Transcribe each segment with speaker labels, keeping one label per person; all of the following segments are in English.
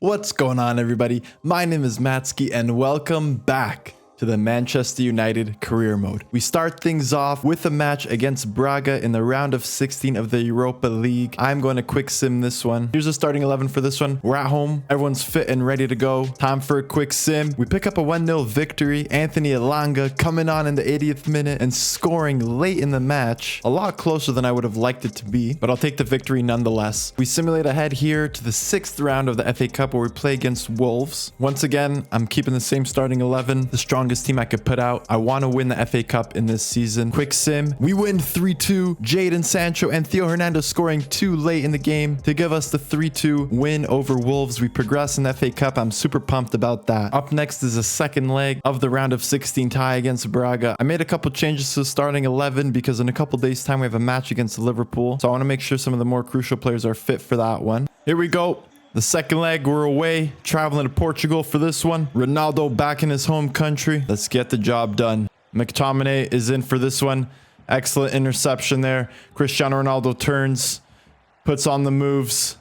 Speaker 1: What's going on, everybody? My name is Matsky and welcome back to the Manchester United career mode. We start things off with a match against Braga in the round of 16 of the Europa League. I'm going to quick sim this one. Here's a starting 11 for this one. We're at home. Everyone's fit and ready to go. Time for a quick sim. We pick up a 1-0 victory. Anthony Elanga coming on in the 80th minute and scoring late in the match. A lot closer than I would have liked it to be, but I'll take the victory nonetheless. We simulate ahead here to the 6th round of the FA Cup where we play against Wolves. Once again, I'm keeping the same starting 11. The strongest team I could put out. I want to win the FA Cup in this season. Quick sim. We win 3-2. Jadon Sancho and Theo Hernandez scoring too late in the game to give us the 3-2 win over Wolves. We progress in the FA Cup. I'm super pumped about that. Up next is a second leg of the round of 16 tie against Braga. I made a couple changes to the starting 11 because in a couple days time we have a match against Liverpool. So I want to make sure some of the more crucial players are fit for that one. Here we go. The second leg, we're away, traveling to Portugal for this one. Ronaldo back in his home country. Let's get the job done. McTominay is in for this one. Excellent interception there. Cristiano Ronaldo turns, puts on the moves.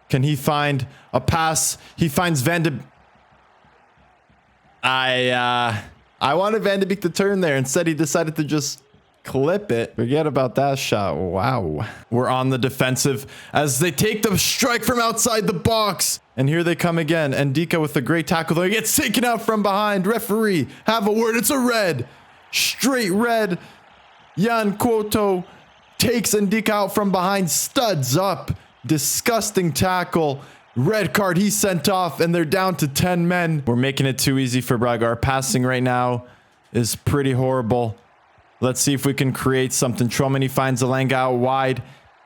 Speaker 1: Can he find a pass? He finds Van de... I wanted Van de Beek to turn there. Instead, he decided to just clip it. Forget about that shot. Wow. We're on the defensive as they take the strike from outside the box. And here they come again. Ndika with a great tackle. Though he gets taken out from behind. Referee, have a word. It's a red. Straight red. Jan Quoto takes Ndika out from behind. Studs up. Disgusting tackle. Red card. He's sent off and they're down to 10 men. We're making it too easy for Braga. Our passing right now is pretty horrible. Let's see if we can create something. Tchouaméni finds Elanga out wide.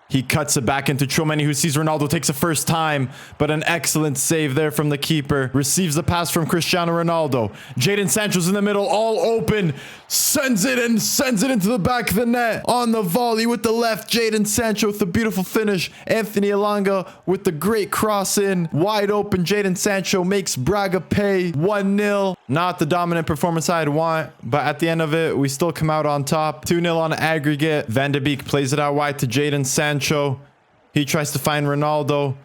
Speaker 1: He cuts it back into Tchouaméni, who sees Ronaldo, takes a first time, but an excellent save there from the keeper. Receives the pass from Cristiano Ronaldo. Jadon Sancho's in the middle, all open. Sends it into the back of the net. On the volley with the left, Jadon Sancho with the beautiful finish. Anthony Elanga with the great cross in. Wide open, Jadon Sancho makes Braga pay 1-0. Not the dominant performance I'd want, but at the end of it, we still come out on top. 2-0 on aggregate. Van de Beek plays it out wide to Jadon Sancho. He tries to find Ronaldo.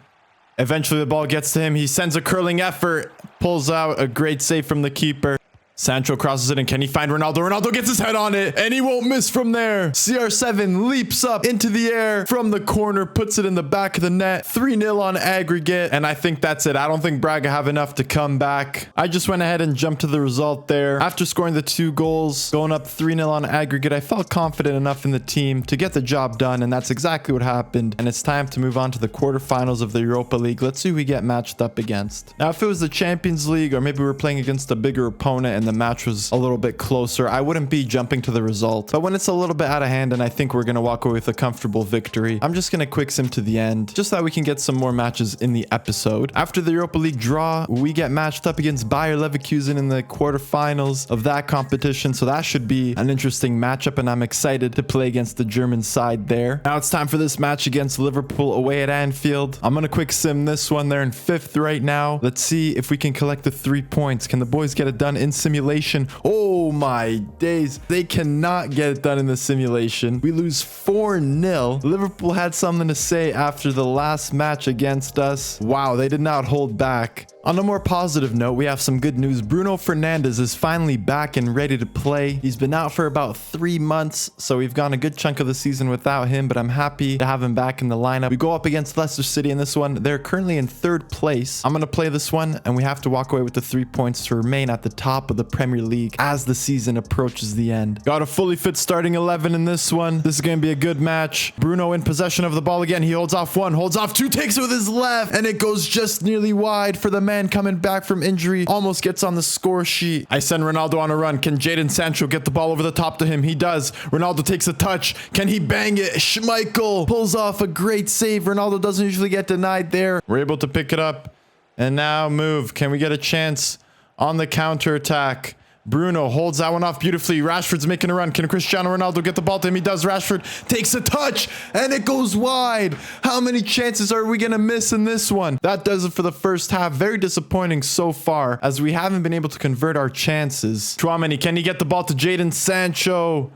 Speaker 1: Eventually the ball gets to him. He sends a curling effort. Pulls out a great save from the keeper. Sancho crosses it and can he find Ronaldo? Ronaldo gets his head on it and he won't miss from there. CR7 leaps up into the air from the corner, puts it in the back of the net. 3-0 on aggregate. And I think that's it. I don't think Braga have enough to come back. I just went ahead and jumped to the result there. After scoring the 2 goals, going up 3-0 on aggregate, I felt confident enough in the team to get the job done. And that's exactly what happened. And it's time to move on to the quarterfinals of the Europa League. Let's see who we get matched up against. Now, if it was the Champions League or maybe we're playing against a bigger opponent and the match was a little bit closer, I wouldn't be jumping to the result. But when it's a little bit out of hand and I think we're going to walk away with a comfortable victory, I'm just going to quick sim to the end just so that we can get some more matches in the episode. After the Europa League draw, we get matched up against Bayer Leverkusen in the quarterfinals of that competition. So that should be an interesting matchup and I'm excited to play against the German side there. Now it's time for this match against Liverpool away at Anfield. I'm going to quick sim this one. They're in 5th right now. Let's see if we can collect the 3 points. Can the boys get it done in simulation? Oh my days. They cannot get it done in the simulation. We lose 4-0. Liverpool had something to say after the last match against us. Wow, they did not hold back. On a more positive note, we have some good news. Bruno Fernandes is finally back and ready to play. He's been out for about 3 months, so we've gone a good chunk of the season without him, but I'm happy to have him back in the lineup. We go up against Leicester City in this one. They're currently in 3rd place. I'm going to play this one, and we have to walk away with the 3 points to remain at the top of the Premier League as the season approaches the end. Got a fully fit starting 11 in this one. This is going to be a good match. Bruno in possession of the ball again. He holds off 1, holds off 2, takes it with his left, and it goes just nearly wide for the man coming back from injury. Almost gets on the score sheet. I send Ronaldo on a run. Can Jadon Sancho get the ball over the top to him? He does. Ronaldo takes a touch. Can he bang it? Schmeichel pulls off a great save. Ronaldo doesn't usually get denied there. We're able to pick it up and now move. Can we get a chance on the counter attack? Bruno holds that one off beautifully. Rashford's making a run. Can Cristiano Ronaldo get the ball to him? He does. Rashford takes a touch and it goes wide. How many chances are we going to miss in this one? That does it for the first half. Very disappointing so far as we haven't been able to convert our chances. Tchouaméni, can he get the ball to Jadon Sancho?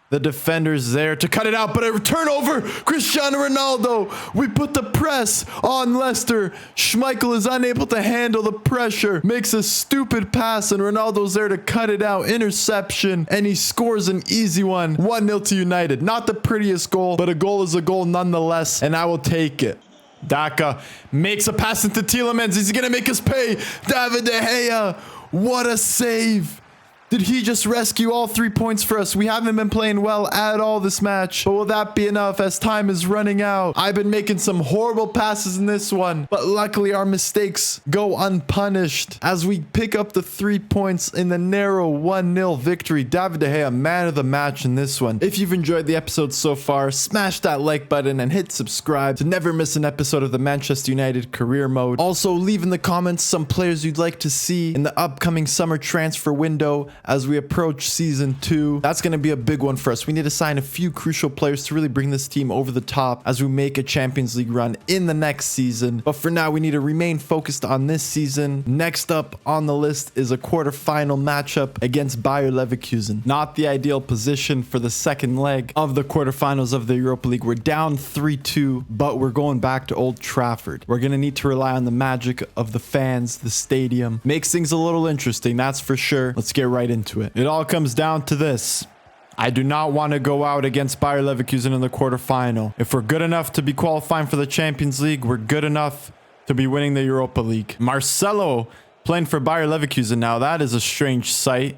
Speaker 1: The defender's there to cut it out, but a turnover. Cristiano Ronaldo. We put the press on Leicester. Schmeichel is unable to handle the pressure. Makes a stupid pass, and Ronaldo's there to cut it out. Interception, and he scores an easy one. 1-0 to United. Not the prettiest goal, but a goal is a goal nonetheless, and I will take it. Daka makes a pass into Tielemans. He's going to make us pay. David De Gea. What a save. Did he just rescue all 3 points for us? We haven't been playing well at all this match. But will that be enough as time is running out? I've been making some horrible passes in this one. But luckily our mistakes go unpunished as we pick up the 3 points in the narrow 1-0 victory. David De Gea, man of the match in this one. If you've enjoyed the episode so far, smash that like button and hit subscribe to never miss an episode of the Manchester United career mode. Also, leave in the comments some players you'd like to see in the upcoming summer transfer window as we approach season 2. That's going to be a big one for us. We need to sign a few crucial players to really bring this team over the top as we make a Champions League run in the next season. But for now, we need to remain focused on this season. Next up on the list is a quarterfinal matchup against Bayer Leverkusen. Not the ideal position for the second leg of the quarterfinals of the Europa League. We're down 3-2, but we're going back to Old Trafford. We're going to need to rely on the magic of the fans, the stadium. Makes things a little interesting, that's for sure. Let's get right into it. It all comes down to this. I do not want to go out against Bayer Leverkusen in the quarterfinal. If we're good enough to be qualifying for the Champions League, we're good enough to be winning the Europa League. Marcelo playing for Bayer Leverkusen now. That is a strange sight.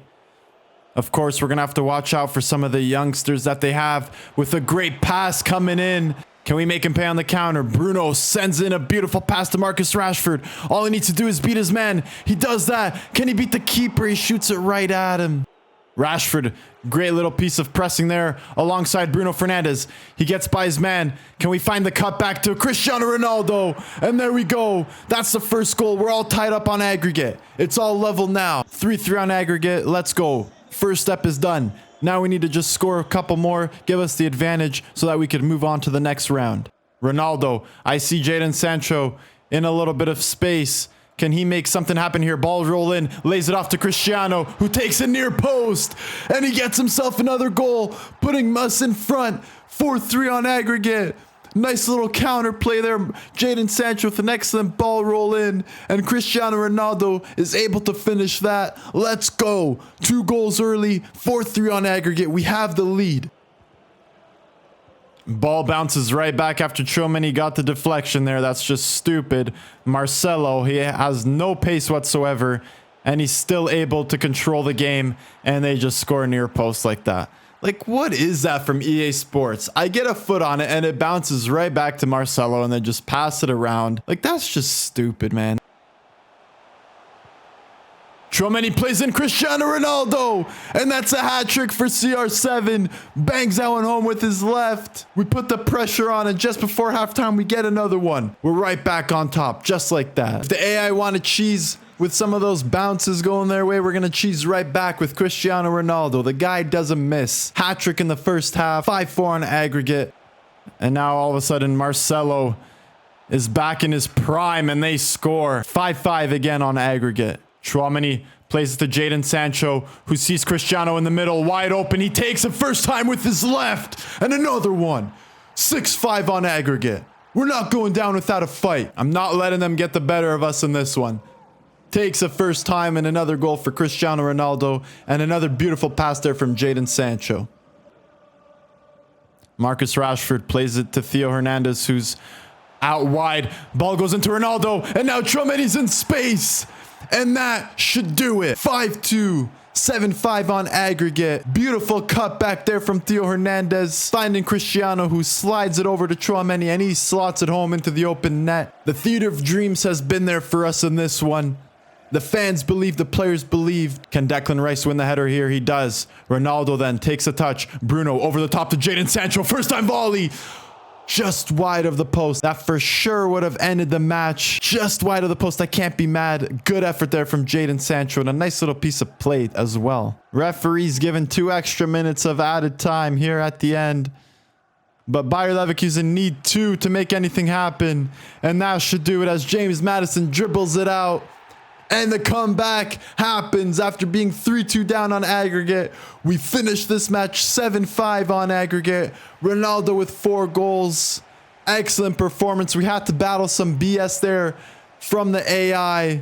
Speaker 1: Of course, we're going to have to watch out for some of the youngsters that they have with a great pass coming in. Can we make him pay on the counter? Bruno sends in a beautiful pass to Marcus Rashford. All he needs to do is beat his man. He does that. Can he beat the keeper? He shoots it right at him. Rashford, great little piece of pressing there alongside Bruno Fernandes. He gets by his man. Can we find the cut back to Cristiano Ronaldo? And there we go. That's the first goal. We're all tied up on aggregate. It's all level now. 3-3 on aggregate. Let's go. First step is done. Now we need to just score a couple more, give us the advantage so that we can move on to the next round. Ronaldo, I see Jadon Sancho in a little bit of space. Can he make something happen here? Ball roll in, lays it off to Cristiano, who takes a near post, and he gets himself another goal, putting us in front. 4-3 on aggregate. Nice little counter play there. Jadon Sancho with an excellent ball roll in. And Cristiano Ronaldo is able to finish that. Let's go. 2 goals early. 4-3 on aggregate. We have the lead. Ball bounces right back after Tchouaméni got the deflection there. That's just stupid. Marcelo, he has no pace whatsoever. And he's still able to control the game. And they just score a near post like that. Like, what is that from EA Sports? I get a foot on it and it bounces right back to Marcelo and then just pass it around. Like, that's just stupid, man. Tchouaméni plays in Cristiano Ronaldo, and that's a hat trick for CR7. Bangs that one home with his left. We put the pressure on, and just before halftime, we get another one. We're right back on top, just like that. If the AI want to cheese with some of those bounces going their way, we're going to cheese right back with Cristiano Ronaldo. The guy doesn't miss. Hat trick in the first half, 5-4 on aggregate. And now all of a sudden, Marcelo is back in his prime, and they score. 5-5 again on aggregate. Tchouaméni plays it to Jadon Sancho, who sees Cristiano in the middle, wide open. He takes it first time with his left, and another one. 6-5 on aggregate. We're not going down without a fight. I'm not letting them get the better of us in this one. Takes a first time and another goal for Cristiano Ronaldo, and another beautiful pass there from Jadon Sancho. Marcus Rashford plays it to Theo Hernandez, who's out wide. Ball goes into Ronaldo, and now Tchouaméni's in space. And that should do it. 5-2, 7-5 on aggregate. Beautiful cut back there from Theo Hernandez, finding Cristiano, who slides it over to Tchouaméni, and he slots it home into the open net. The theater of dreams has been there for us in this one. The fans believe, the players believe. Can Declan Rice win the header here? He does. Ronaldo then takes a touch. Bruno over the top to Jadon Sancho. First time volley. Just wide of the post. That for sure would have ended the match. Just wide of the post. I can't be mad. Good effort there from Jadon Sancho, and a nice little piece of play as well. Referee's given 2 extra minutes of added time here at the end. But Bayer Leverkusen need 2 to make anything happen. And that should do it as James Maddison dribbles it out. And the comeback happens after being 3-2 down on aggregate. We finish this match 7-5 on aggregate. Ronaldo with 4 goals. Excellent performance. We had to battle some BS there from the AI.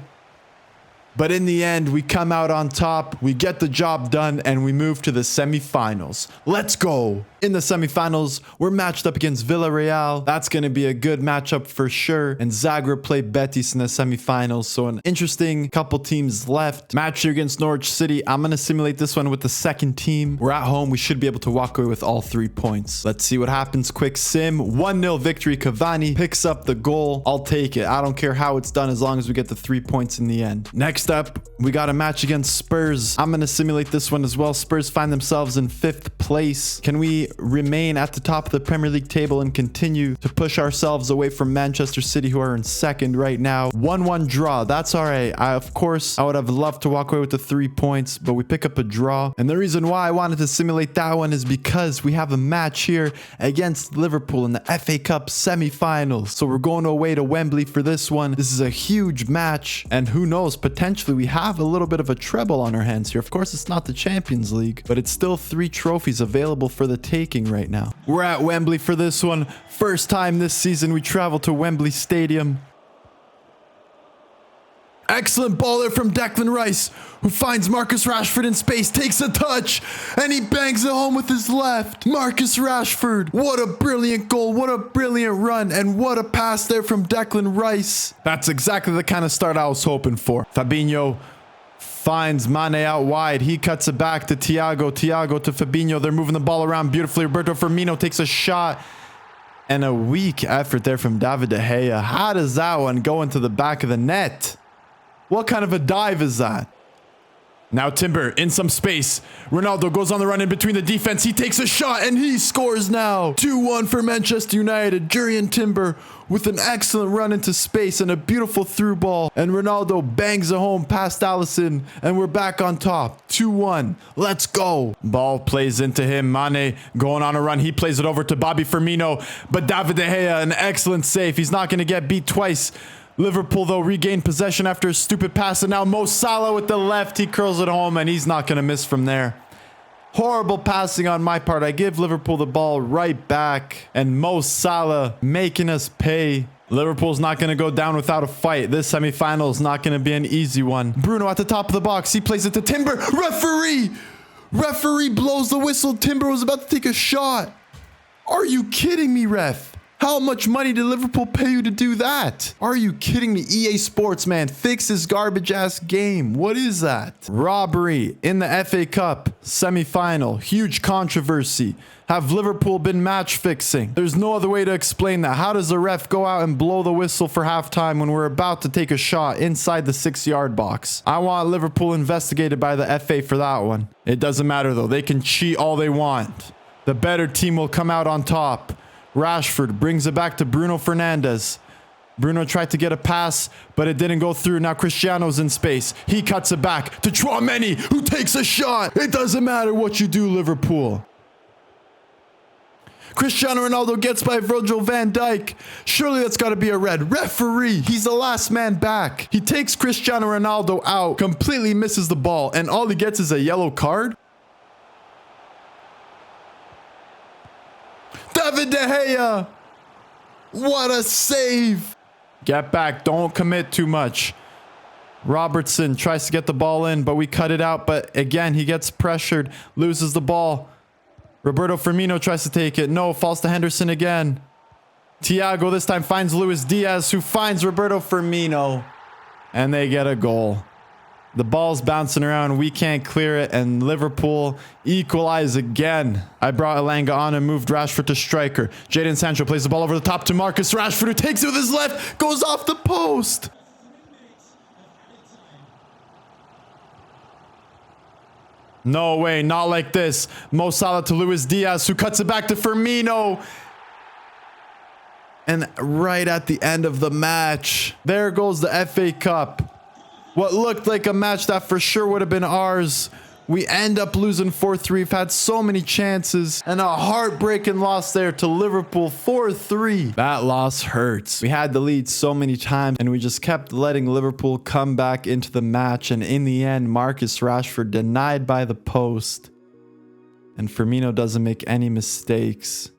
Speaker 1: But in the end, we come out on top, we get the job done, and we move to the semifinals. Let's go. In the semifinals, we're matched up against Villarreal. That's going to be a good matchup for sure. And Zagreb play Betis in the semifinals. So an interesting couple teams left. Match here against Norwich City. I'm going to simulate this one with the second team. We're at home. We should be able to walk away with all 3 points. Let's see what happens. Quick sim. 1-0 victory. Cavani picks up the goal. I'll take it. I don't care how it's done as long as we get the 3 points in the end. Next up, we got a match against Spurs. I'm going to simulate this one as well. Spurs find themselves in 5th place. Can we remain at the top of the Premier League table and continue to push ourselves away from Manchester City, who are in 2nd right now? 1-1 draw. That's all right. Of course, I would have loved to walk away with the 3 points, but we pick up a draw. And the reason why I wanted to simulate that one is because we have a match here against Liverpool in the FA Cup semi-finals. So we're going away to Wembley for this one. This is a huge match, and who knows, potentially we have a little bit of a treble on our hands here. Of course, it's not the Champions League, but it's still 3 trophies available for the taking right now. We're at Wembley for this one. First time this season we travel to Wembley Stadium. Excellent ball there from Declan Rice, who finds Marcus Rashford in space, takes a touch, and he bangs it home with his left. Marcus Rashford, what a brilliant goal, what a brilliant run, and what a pass there from Declan Rice. That's exactly the kind of start I was hoping for. Fabinho finds Mane out wide. He cuts it back to Thiago. Thiago to Fabinho. They're moving the ball around beautifully. Roberto Firmino takes a shot. And a weak effort there from David De Gea. How does that one go into the back of the net? What kind of a dive is that? Now Timber in some space. Ronaldo goes on the run in between the defense. He takes a shot and he scores now. 2-1 for Manchester United. Jurrien Timber with an excellent run into space and a beautiful through ball. And Ronaldo bangs it home past Alisson. And we're back on top. 2-1. Let's go. Ball plays into him. Mane going on a run. He plays it over to Bobby Firmino. But David De Gea, an excellent save. He's not going to get beat twice. Liverpool, though, regained possession after a stupid pass. And now Mo Salah with the left. He curls it home, and he's not going to miss from there. Horrible passing on my part. I give Liverpool the ball right back. And Mo Salah making us pay. Liverpool's not going to go down without a fight. This semi-final is not going to be an easy one. Bruno at the top of the box. He plays it to Timber. Referee! Referee blows the whistle. Timber was about to take a shot. Are you kidding me, ref? How much money did Liverpool pay you to do that? Are you kidding me? EA Sports, man. Fix this garbage ass game. What is that? Robbery in the FA Cup semi-final. Huge controversy. Have Liverpool been match fixing? There's no other way to explain that. How does the ref go out and blow the whistle for halftime when we're about to take a shot inside the 6-yard box? I want Liverpool investigated by the FA for that one. It doesn't matter though. They can cheat all they want. The better team will come out on top. Rashford brings it back to Bruno Fernandes. Bruno tried to get a pass, but it didn't go through. Now Cristiano's in space. He cuts it back to Tchouaméni, who takes a shot. It doesn't matter what you do, Liverpool. Cristiano Ronaldo gets by Virgil van Dijk. Surely that's got to be a red. Referee, he's the last man back. He takes Cristiano Ronaldo out, completely misses the ball, and all he gets is a yellow card. David De Gea. What a save. Get back. Don't commit too much. Robertson tries to get the ball in, but we cut it out. But again, he gets pressured, loses the ball. Roberto Firmino tries to take it. No, falls to Henderson again. Thiago this time finds Luis Diaz, who finds Roberto Firmino. And they get a goal. The ball's bouncing around. We can't clear it. And Liverpool equalize again. I brought Elanga on and moved Rashford to striker. Jadon Sancho plays the ball over the top to Marcus Rashford, who takes it with his left. Goes off the post. No way. Not like this. Mo Salah to Luis Diaz, who cuts it back to Firmino. And right at the end of the match, there goes the FA Cup. What looked like a match that for sure would have been ours We end up losing 4-3. We've had so many chances and a heartbreaking loss there to Liverpool 4-3. That loss hurts. We had the lead so many times and we just kept letting Liverpool come back into the match. And in the end, Marcus Rashford denied by the post. And Firmino doesn't make any mistakes.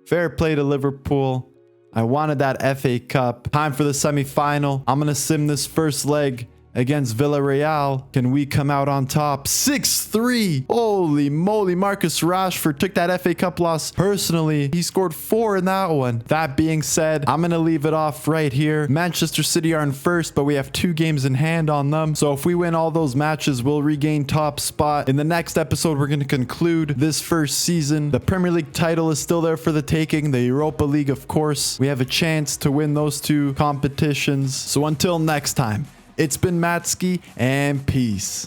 Speaker 1: Fair play to Liverpool. I wanted that FA Cup. Time for the semi-final. I'm going to sim this first leg against Villarreal. Can we come out on top? 6-3. Holy moly. Marcus Rashford took that FA Cup loss personally. He scored 4 in that one. That being said, I'm going to leave it off right here. Manchester City are in first, but we have 2 games in hand on them. So if we win all those matches, we'll regain top spot. In the next episode, we're going to conclude this first season. The Premier League title is still there for the taking. The Europa League, of course. We have a chance to win those 2 competitions. So until next time, it's been Matsky, and peace.